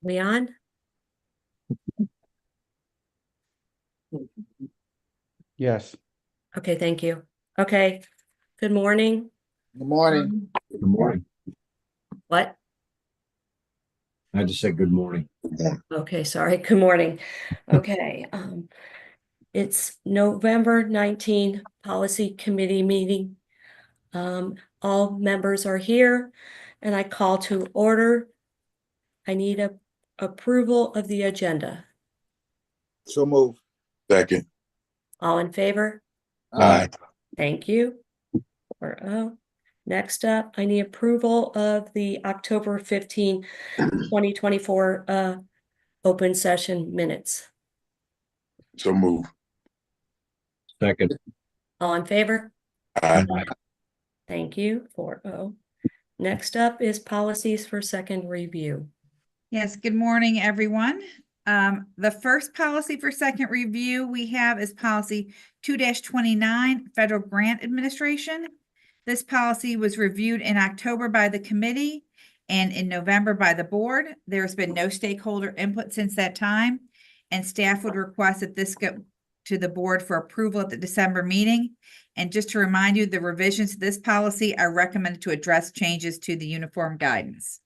Leon? Yes. Okay, thank you. Okay, good morning. Good morning. Good morning. What? I just said good morning. Okay, sorry, good morning. Okay, it's November 19 Policy Committee meeting. All members are here and I call to order. I need a approval of the agenda. So move. Second. All in favor? Aye. Thank you. 4-0. Next up, I need approval of the October 15, 2024 open session minutes. So move. Second. All in favor? Aye. Thank you. 4-0. Next up is policies for second review. Yes, good morning, everyone. The first policy for second review we have is policy 2-29, Federal Grant Administration. This policy was reviewed in October by the committee and in November by the board. There's been no stakeholder input since that time, and staff would request that this go to the board for approval at the December meeting. And just to remind you, the revisions to this policy are recommended to address changes to the uniform guidance.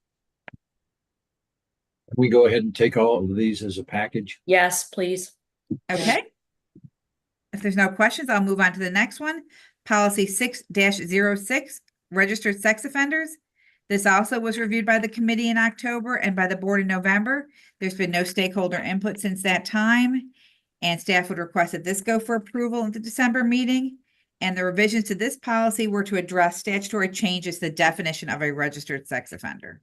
Can we go ahead and take all of these as a package? Yes, please. Okay. If there's no questions, I'll move on to the next one. Policy 6-06, registered sex offenders. This also was reviewed by the committee in October and by the board in November. There's been no stakeholder input since that time, and staff would request that this go for approval at the December meeting. And the revisions to this policy were to address statutory changes to the definition of a registered sex offender.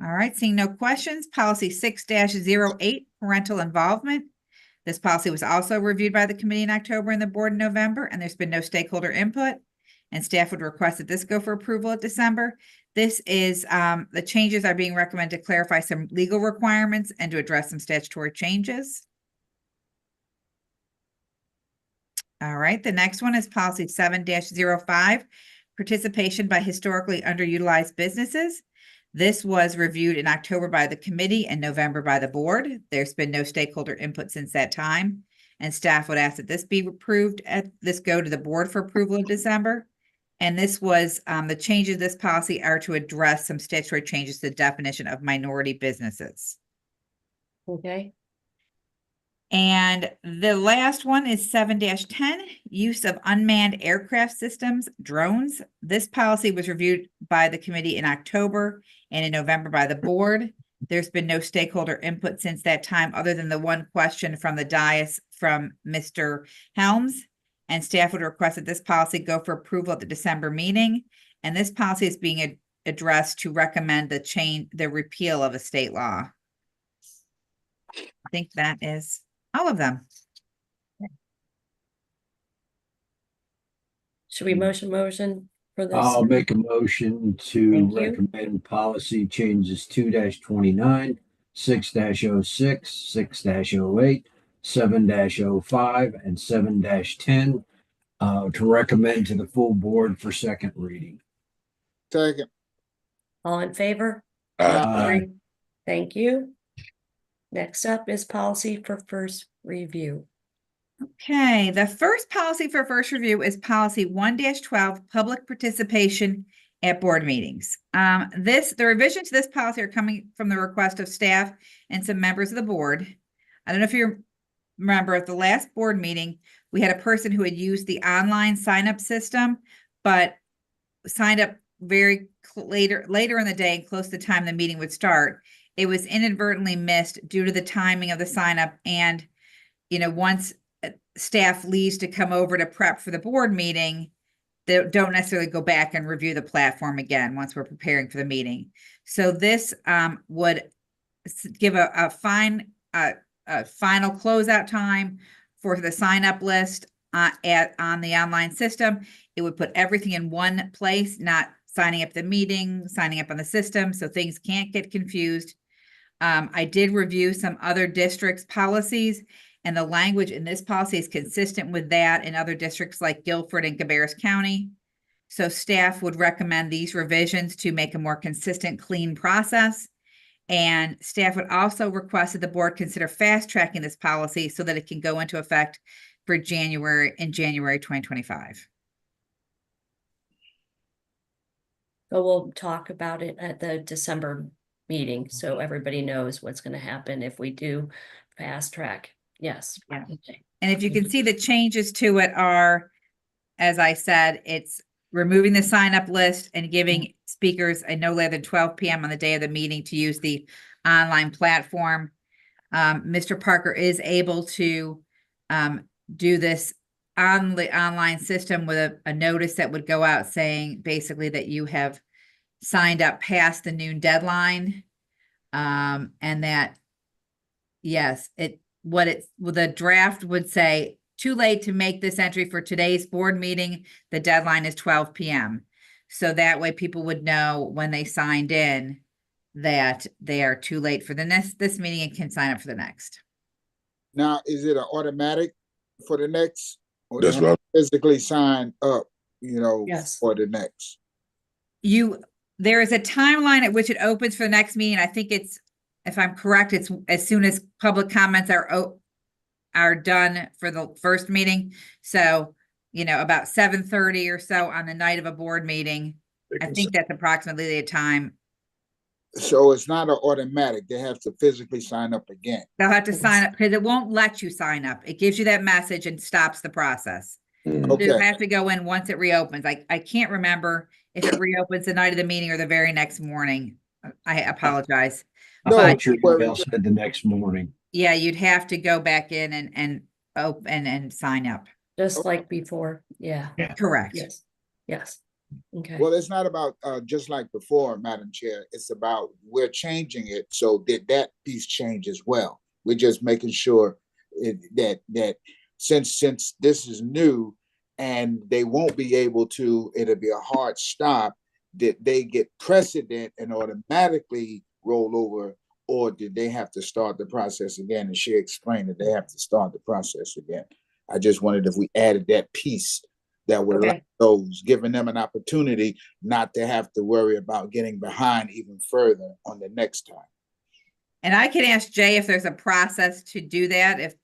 All right, seeing no questions, policy 6-08, parental involvement. This policy was also reviewed by the committee in October and the board in November, and there's been no stakeholder input. And staff would request that this go for approval at December. This is, the changes are being recommended to clarify some legal requirements and to address some statutory changes. All right, the next one is policy 7-05, participation by historically underutilized businesses. This was reviewed in October by the committee and November by the board. There's been no stakeholder input since that time, and staff would ask that this be approved at this go to the board for approval in December. And this was, the changes of this policy are to address some statutory changes to the definition of minority businesses. Okay. And the last one is 7-10, use of unmanned aircraft systems, drones. This policy was reviewed by the committee in October and in November by the board. There's been no stakeholder input since that time, other than the one question from the dais from Mr. Helms. And staff would request that this policy go for approval at the December meeting. And this policy is being addressed to recommend the repeal of a state law. I think that is all of them. Should we motion for this? I'll make a motion to Thank you. recommend policy changes 2-29, 6-06, 6-08, 7-05, and 7-10 to recommend to the full board for second reading. Second. All in favor? Aye. Thank you. Next up is policy for first review. Okay, the first policy for first review is policy 1-12, public participation at board meetings. The revisions to this policy are coming from the request of staff and some members of the board. I don't know if you remember at the last board meeting, we had a person who had used the online sign-up system, but signed up very later in the day, close to the time the meeting would start. It was inadvertently missed due to the timing of the sign-up, and once staff leaves to come over to prep for the board meeting, they don't necessarily go back and review the platform again once we're preparing for the meeting. So this would give a final closeout time for the sign-up list on the online system. It would put everything in one place, not signing up the meeting, signing up on the system, so things can't get confused. I did review some other districts' policies, And the language in this policy is consistent with that in other districts like Guilford and Cabarrus County. So staff would recommend these revisions to make a more consistent, clean process. And staff would also request that the board consider fast tracking this policy so that it can go into effect for January 2025. So we'll talk about it at the December meeting, so everybody knows what's gonna happen if we do fast track. Yes. Yeah. Okay. And if you can see, the changes to it are, as I said, it's removing the sign up list and giving speakers a no later than 12 p.m. on the day of the meeting to use the online platform. Mr. Parker is able to do this on the online system with a notice that would go out saying basically that you have signed up past the noon deadline. And that, yes, the draft would say, too late to make this entry for today's board meeting. The deadline is 12 p.m. So that way people would know when they signed in that they are too late for this meeting and can sign up for the next. Now, is it an automatic for the next? Or they That's have what to physically sign up, Yes. for the next? There is a timeline at which it opens for the next meeting. I think it's, if I'm correct, it's as soon as public comments are done for the first meeting. So, about 7:30 or so on the night of a board meeting. I think that's approximately the time. So it's not an automatic. They have to physically sign up again. They'll have to sign up because it won't let you sign up. It gives you that message and stops the process. Mm. So you Okay. have to go in once it reopens. I can't remember if it reopens the night of the meeting or the very next morning. I apologize. I No, thought your well, email said the next morning. Yeah, you'd have to go back in and open and sign up. Just like before. Yeah. Correct. Yes. Yes. Okay. Well, it's not about just like before, Madam Chair. It's about we're changing it. So did that piece change as well? We're just making sure that since this is new and they won't be able to, it'll be a hard stop, that they get precedent and automatically roll over, or did they have to start the process again? And she explained that they have to start the process again. I just wondered if we added that piece that would allow Okay. those, giving them an opportunity not to have to worry about getting behind even further on the next time. And I can ask Jay if there's a process to do that, if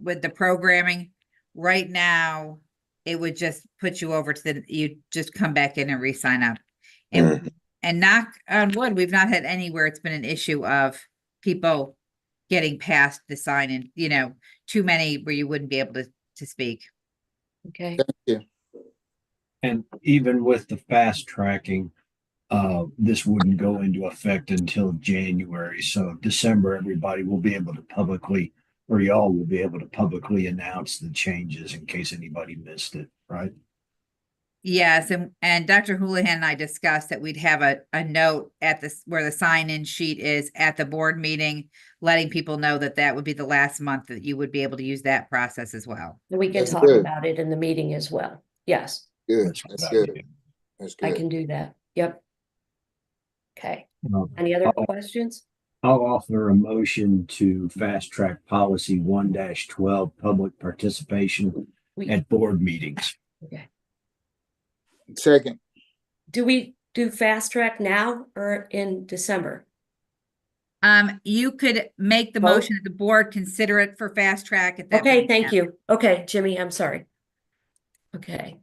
with the programming. Right now, it would just put you over to you just come back in and re-sign up. And knock on wood, we've not had anywhere it's been an issue of people getting past the sign in, too many where you wouldn't be able to speak. Okay. Thank you. And even with the fast tracking, this wouldn't go into effect until January. So December, everybody will be able to publicly, or y'all will be able to publicly announce the changes in case anybody missed it, right? Yes, and Dr. Houlihan and I discussed that we'd have a note at this where the sign-in sheet is at the board meeting, letting people know that would be the last month that you would be able to use that process as well. And we can That's talk good. about it in the meeting as well. Yes, Good. That's That's what I good. did. That's I good. can do that. Yep. Okay. Um, Any other I'll- questions? I'll offer a motion to fast track policy 1-12, public participation We, at board meetings. okay. Second, Do we do fast track now or in December? You could make the Both? motion that the board consider it for fast track at that. Okay, point. thank you. Okay, Jimmy, I'm sorry. Okay.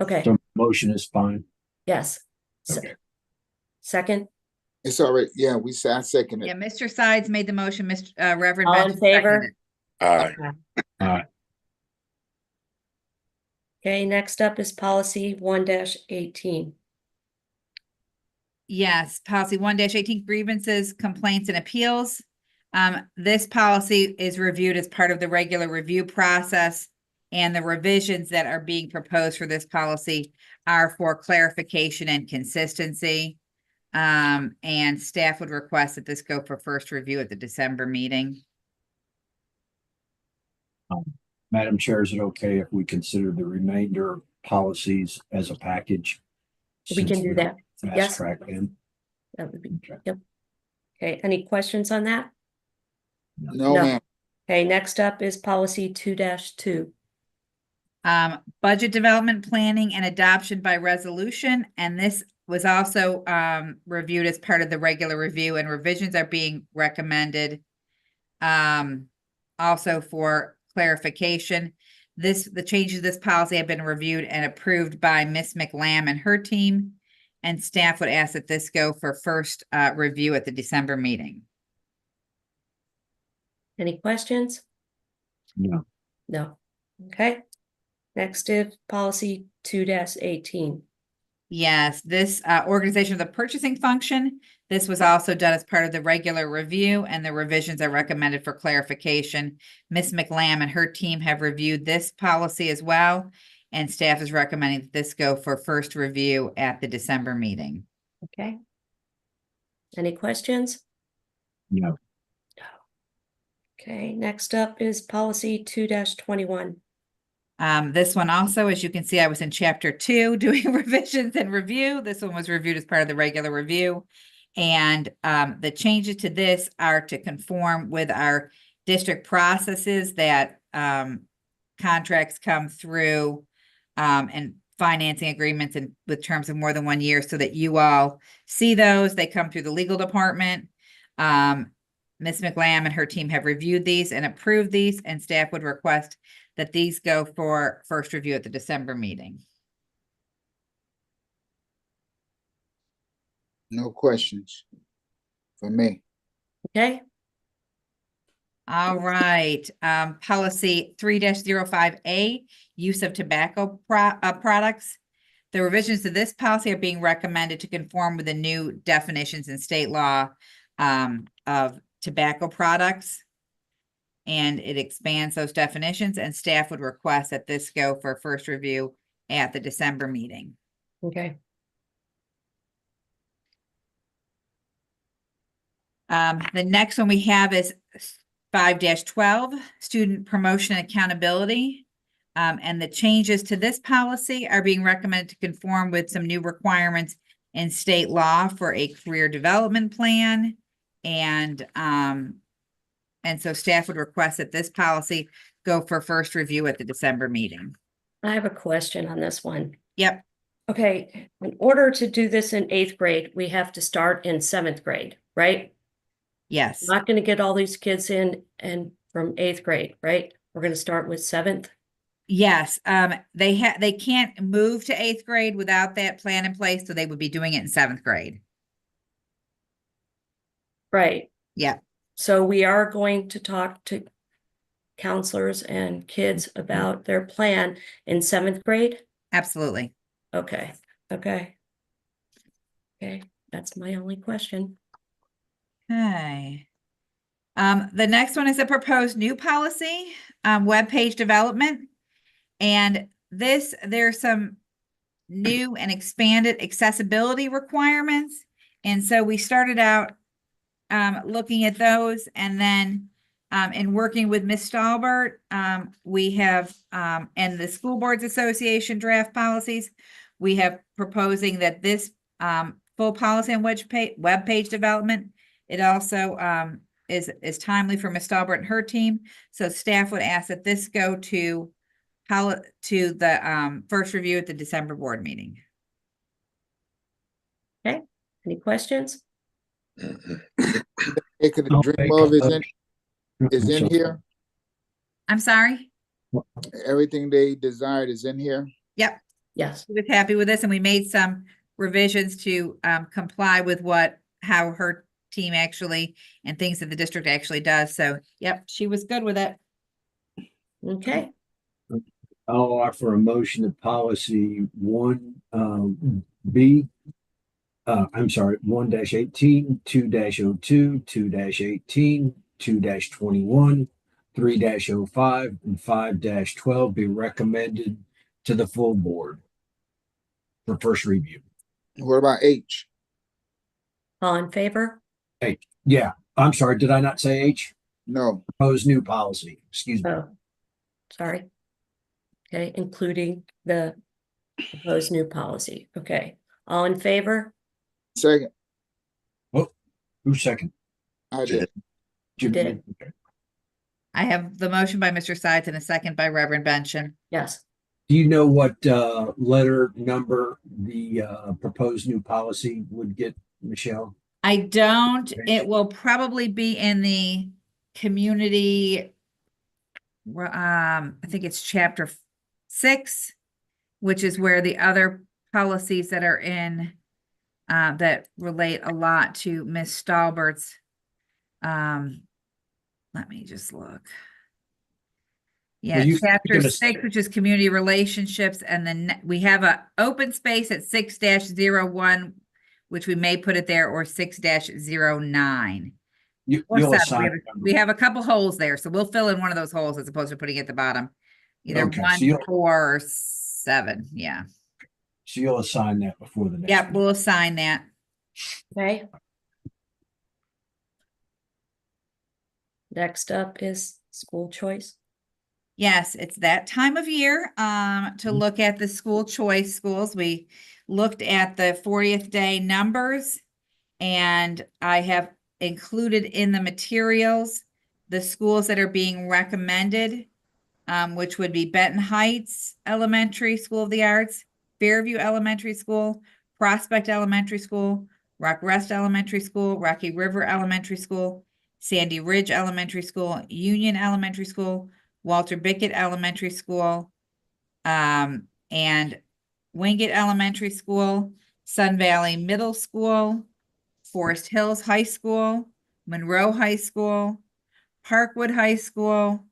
Okay, So motion is fine. yes. Okay. Second, it's all right. Yeah, I second Yeah, it. Mr. Sides made the motion, Reverend all in Benson favor? seconded. Aye. Okay, next up is policy 1-18. Yes, policy 1-18 grievances, complaints and appeals. This policy is reviewed as part of the regular review process, and the revisions that are being proposed for this policy are for clarification and consistency. And staff would request that this go for first review at the December meeting. Madam Chair, is it okay if we consider the remainder policies as a package? We can since do we're that. Fast Yes. track them. That would be, Okay. yep. Okay, any questions on that? No, No. ma'am. Okay, next up is policy 2-2. Budget development, planning, and adoption by resolution, and this was also reviewed as part of the regular review, and revisions are being recommended. Also for clarification, the changes to this policy have been reviewed and approved by Ms. McLam and her team, and staff would ask that this go for first review at the December meeting. Any questions? No. No. Okay. Next is policy 2-18. Yes, this organization of the purchasing function, this was also done as part of the regular review, and the revisions are recommended for clarification. Ms. McLam and her team have reviewed this policy as well, and staff is recommending that this go for first review at the December meeting. Okay. Any questions? No. Okay, next up is policy 2-21. This one also, as you can see, I was in chapter 2 doing revisions and review. This one was reviewed as part of the regular review. And the changes to this are to conform with our district processes that contracts come through and financing agreements and with terms of more than 1 year, so that you all see those. They come through the legal department. Ms. McLam and her team have reviewed these and approved these, and staff would request that these go for first review at the December meeting. No questions for me. Okay, All right, policy 3-05A, use of tobacco products. The revisions to this policy are being recommended to conform with the new definitions in state law of tobacco products. And it expands those definitions, and staff would request that this go for first review at the December meeting. okay. The next one we have is 5-12, student promotion and accountability. And the changes to this policy are being recommended to conform with some new requirements in state law for a career development plan. And so staff would request that this policy go for first review at the December meeting. I have a question on this one. Yep, Okay, in order to do this in 8th grade, we have to start in 7th grade, right? yes, Not going to get all these kids in and from 8th grade, right? We're going to start with 7th. yes. They can't move to 8th grade without that plan in place, so they would be doing it in 7th grade. Right. Yeah, So we are going to talk to counselors and kids about their plan in 7th grade. absolutely. Okay, okay. Okay, that's my only question. Okay. The next one is a proposed new policy, webpage development. And there's some new and expanded accessibility requirements. And so we started out looking at those, and then in working with Ms. Stallbert, we have and the School Boards Association draft policies, we have proposing that this full policy on web page development, it also is timely for Ms. Stallbert and her team. So staff would ask that this go to the first review at the December board meeting. Okay, any questions? They could I'll dream make of a is motion. in here. I'm sorry? Everything they desired is in here. Yep. Yes, She was happy with this, and we made some revisions to comply with how her team actually and things that the district actually does. So, yep, she was good with it. okay, I'll offer a motion to policy 1B. I'm sorry, 1-18, 2-02, 2-18, 2-21, 3-05, and 5-12 be recommended to the full board for first review. What about H? all in favor? Yeah, I'm sorry, did I not say H? No. Proposed new policy, excuse me. Oh, sorry. Okay, including the proposed new policy. Okay, all in favor? Second, Who's second? I did. You did. Okay. I have the motion by Mr. Sides and a second by Reverend Benson. Yes. Do you know what letter number the proposed new policy would get, Michelle? I don't, Okay. it will probably be in the community. I think it's chapter 6, which is where the other policies that are in that relate a lot to Miss Stallbert's. Let me just look. Yeah, Well, you can chapter give us- 6, which is community relationships, and then we have a open space at 6-01, which we may put it there, or 6-09. Or You'll 7. assign. We have a couple holes there, so we'll fill in one of those holes as opposed to putting it at the bottom. Either Okay, 1, so you'll- 4, or 7. Yeah. So you'll assign that before the next. Yep, meeting. we'll assign that. Okay. Next up is school choice. Yes, it's that time of year to look at the school choice schools. We looked at the 40th day numbers, and I have included in the materials the schools that are being recommended, which would be Benton Heights Elementary School of the Arts, Fairview Elementary School, Prospect Elementary School, Rock Rest Elementary School, Rocky River Elementary School, Sandy Ridge Elementary School, Union Elementary School, Walter Bickett Elementary School, and Wingate Elementary School, Sun Valley Middle School, Forest Hills High School, Monroe High School, Parkwood High School,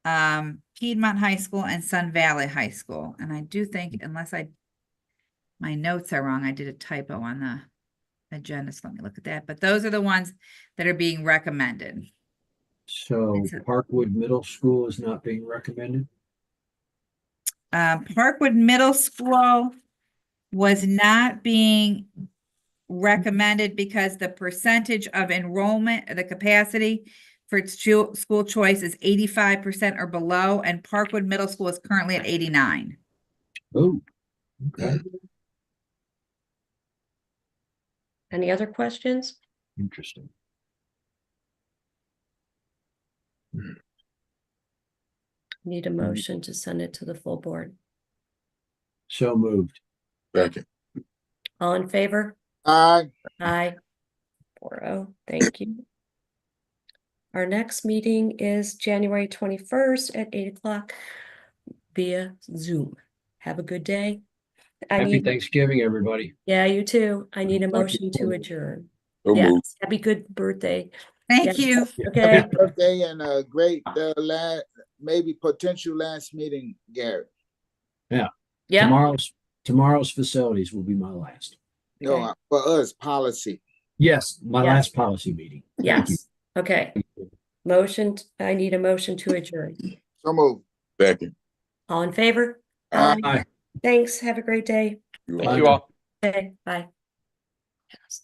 Piedmont High School, and Sun Valley High School. And I do think, unless my notes are wrong, I did a typo on the agenda, so let me look at that. But those are the ones that are being recommended. So It's a- Parkwood Middle School is not being recommended? Parkwood Middle School was not being recommended because the percentage of enrollment, the capacity for its school choice is 85% or below, and Parkwood Middle School is currently at 89. Oh, okay, Any other questions? interesting. Need a motion to send it to the full board. So moved. Second. All in favor? Aye. Aye. 4-0, thank you. Our next meeting is January 21st at 8 o'clock via Zoom. Have a good day. Happy Thanksgiving, everybody. Yeah, you too. I need a Thank you. motion to adjourn. So Yes, moved. happy good birthday. Thank Yeah. you. Okay, Happy birthday and a great maybe potential last meeting, Gary. yeah, Tomorrow's facilities will be my last. No, Okay. for us, policy. Yes, my Yes. last policy meeting. Thank you. yes, okay. Motion, I need a motion to adjourn. So move. Second. All in favor? Aye. Thanks, have a great day. You Thank all. you all. Okay, bye. Yes.